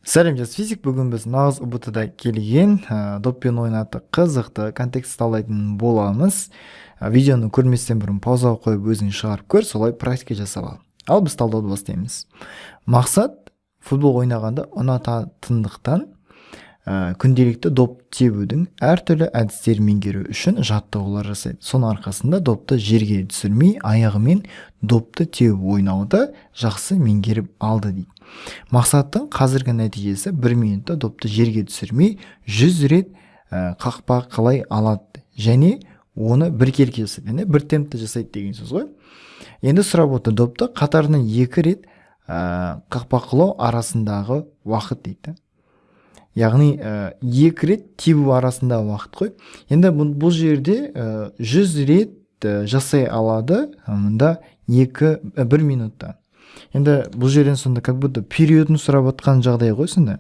Сәлем жас физик, бүгін біз нағыз ұбт-да келген доппен ойнатып қызықты контекст талайтын боламыз. Видеоны көрместен бұрын паузаға қойып өзің шығарып көр, солай практика жасап ал. Ал біз талдауды бастаймыз. Мақсат футбол ойнағанда ұнататындықтан күнделікті доп тебудің әртүрлі әдістерін меңгеру үшін жаттығулар жасайды. Соның арқасында допты жерге түсірмей, аяғымен допты теуіп ойнауды жақсы меңгеріп алды дейді. Мақсаттың қазіргі нәтижесі 1 минутта допты жерге түсірмей 100 рет қақпа қалай алады және оны біркелкі жасайды, яғни бір темпте жасайды деген сөз ғой. Енді сұрап отыр, допты қатарынан 2 рет қақпақлау арасындағы уақыт дейді. Яғни 2 рет тебу арасындағы уақыт қой. Енді бұл жерде 100 рет жасай алады, мұнда 1 минутта. Енді бұл жерден сонда как будто периодын сұрап отқан жағдай ғой сонда.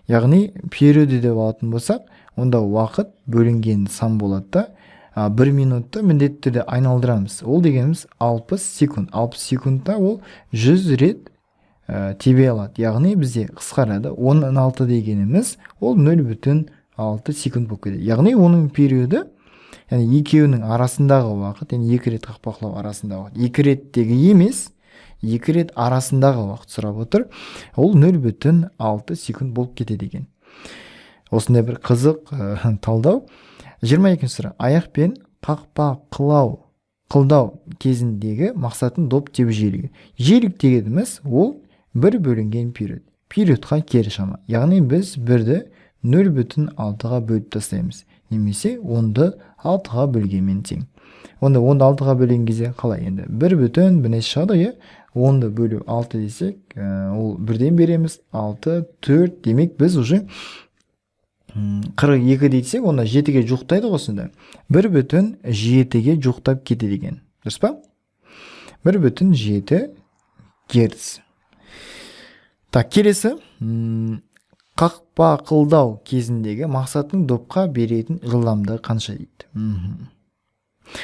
Яғни периоды деп алатын болсақ, онда уақыт бөлінген сан болады да, 1 минутта міндетті түрде айналдырамыз. Ол дегеніміз 60 секунд. 60 секундта ол 100 рет тебе алады. Яғни бізде қысқарады. 16 дегеніміз ол 0,6 секунд болып кетеді. Яғни оның периоды, яғни екеуінің арасындағы уақыт, яғни 2 рет қақпақлау арасындағы уақыт. 2 реттегі емес, 2 рет арасындағы уақыт сұрап отыр. Ол 0,6 секунд болып кетеді екен. Осындай бір қызық талдау. 22 сұрақ. Аяқпен қылдау кезіндегі мақсатын доп тебу жиілігі. Жиілік дегеніміз ол бір бөлінген период. Периодқа кері шама. Яғни біз бірді 0,6-ға бөліп тастаймыз. Немесе 10-ды 6-ға бөлгенмен тең. Онда 10-ды 6-ға бөлген кезде қалай енді? 1,1 шығады, 10-ды бөлу 6 десек, ол бірден береміз 6, 4, демек біз уже 42 дейсек, онда 7-ге жуықтайды ғосында. 1,7-ге жуықтап кетеді деген. Дұрыс па? 1,7 герц. Так, келесі, қақпақылдау кезіндегі мақсаттың допқа беретін жылдамдығы қанша дейді.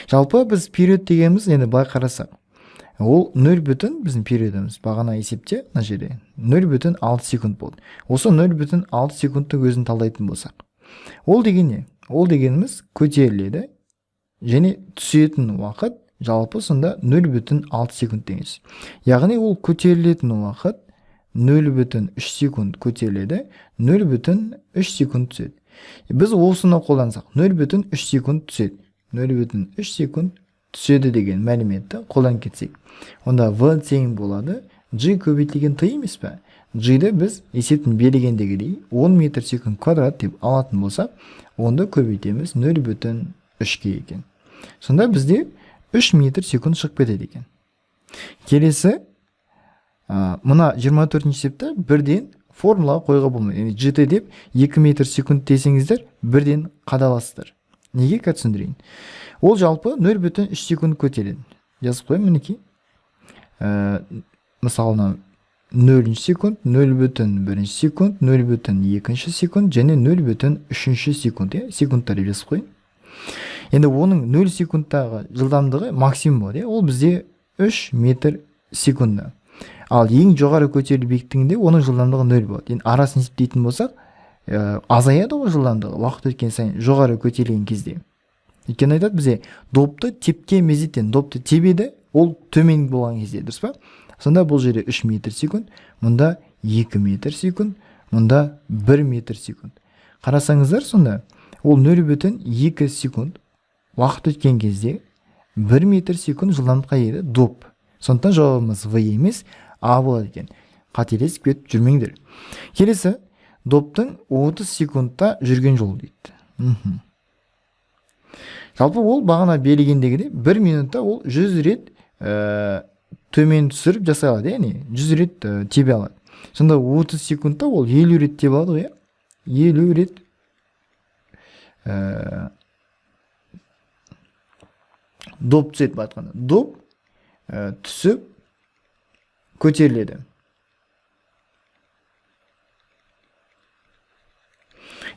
Жалпы біз период дегеніміз, енді былай қарасақ, ол 0 біздің периодымыз бағана есепте, мына жерде 0,6 секунд болды. Осы 0,6 секундтың өзін талдайтын болсақ, ол деген не? Ол дегеніміз көтеріледі және түсетін уақыт жалпы сонда 0,6 секунд деңіз. Яғни ол көтерілетін уақыт 0,3 секунд көтеріледі, 0,3 секунд түседі. Біз осыны қолдансақ, 0,3 секунд түседі. 0,3 секунд түседі деген мәліметті қолдан кетсек. Онда V тең болады. G көбейтілген T емес пе? G-ді біз есептің берілгендегідей 10 метр секунд квадрат деп алатын болсақ, онда көбейтеміз 0,3-ке екен. Сонда бізде 3 метр секунд шығып кетеді екен. Келесі, мына 24 есепті бірден формулаға қойға болмайды. Yani GT деп 2 метр секунд десеңіздер, бірден қадаласыздар. Неге түсіндірейін? Ол жалпы 0,3 секунд көтереді. Жазып қойым, мінекей. Мысалына 0 секунд, 0,1 секунд, 0,2 секунд және 0,3 секунд. Секундтар жазып қойым. Енді оның 0 секундтағы жылдамдығы максимум болады. Ол бізде 3 метр секундта. Ал ең жоғары көтерілу биіктігінде оның жылдамдығы 0 болады. Енді арасын есептейтін болсақ, азаяды ғой жылдамдығы уақыт өткен сайын жоғары көтерілген кезде. Өйткені айтады бізде допты тепкен мезеттен допты тебеді, ол төмен болған кезде, дұрыс па? Сонда бұл жерде 3 метр секунд, мұнда 2 метр секунд, мұнда 1 метр секунд. Қарасаңыздар, сонда ол 0,2 секунд уақыт өткен кезде 1 метр секунд жылдамдыққа еді доп. Сондықтан жауабымыз В емес, А болады екен. Қателесіп кетіп жүрмеңдер. Келесі, доптың 30 секундта жүрген жол дейді. Жалпы ол бағана берілгендегідей 1 минутта ол 100 рет төмен түсіріп жасай алады, яғни 100 рет тебе алады. Сонда 30 секундта ол 50 рет тебе алады ғой, 50 рет доп түседі батқанда. Доп түсіп көтеріледі.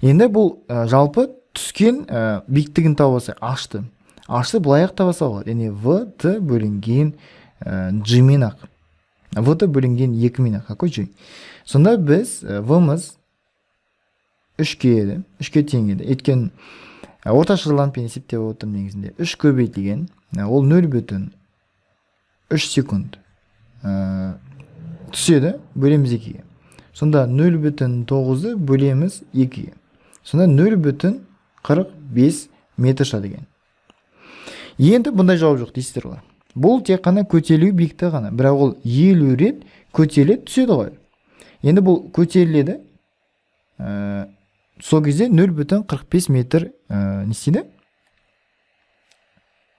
Енді бұл жалпы түскен биіктігін табасы ашты. Ашты былайық табаса болады. Яғни V, T бөлінген G мен ақ. V-ді бөлінген 2 менен қойшы. Сонда біз V-мыз 3-ке еді, 3-ке тең еді. Еткен орташыланып есептеп отырмын негізінде. 3 көбейтілген, ол 0,3 секунд түседі, бөлеміз 2-ге. Сонда 0,9-ды бөлеміз 2-ге. Сонда 0,45 метр шығады екен. Енді бұндай жауап жоқ дейсіздер ғой. Бұл тек қана көтерілу биіктігі ғана. Бірақ ол 50 рет көтеріледі түседі ғой. Енді бұл көтеріледі. Сол кезде 0,45 метр не істейді?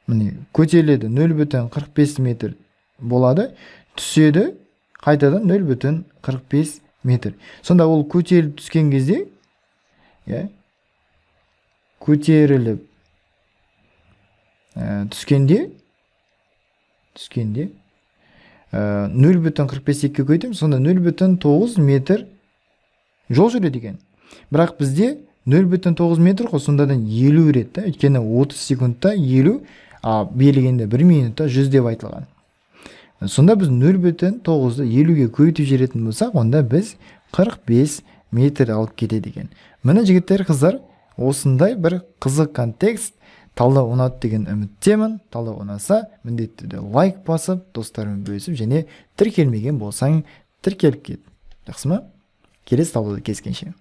Міне, көтеріледі 0,45 метр болады, түседі қайтадан 0,45 метр. Сонда ол көтеріліп түскен кезде, көтеріліп түскенде 0,45-ке көйтім, сонда 0,9 метр жол жүреді екен. Бірақ бізде 0,9 метр қой, сондадан 50 рет, өйткені 30 секундта 50, берілгенде 1 минутта 100 деп айтылған. Сонда біз 0,9-ды 50-ге көйтіп жеретін болсақ, онда біз 45 метр алып кетеді екен. Міне жігіттер, қыздар, осындай бір қызық контекст талдау ұнады деген үміттемін. Талдау ұнаса, міндетті түрде лайк басып, достармен бөлісіп, және тіркелмеген болсаң, тіркеліп кет. Жақсы ма? Келесі талдауда кездескенше.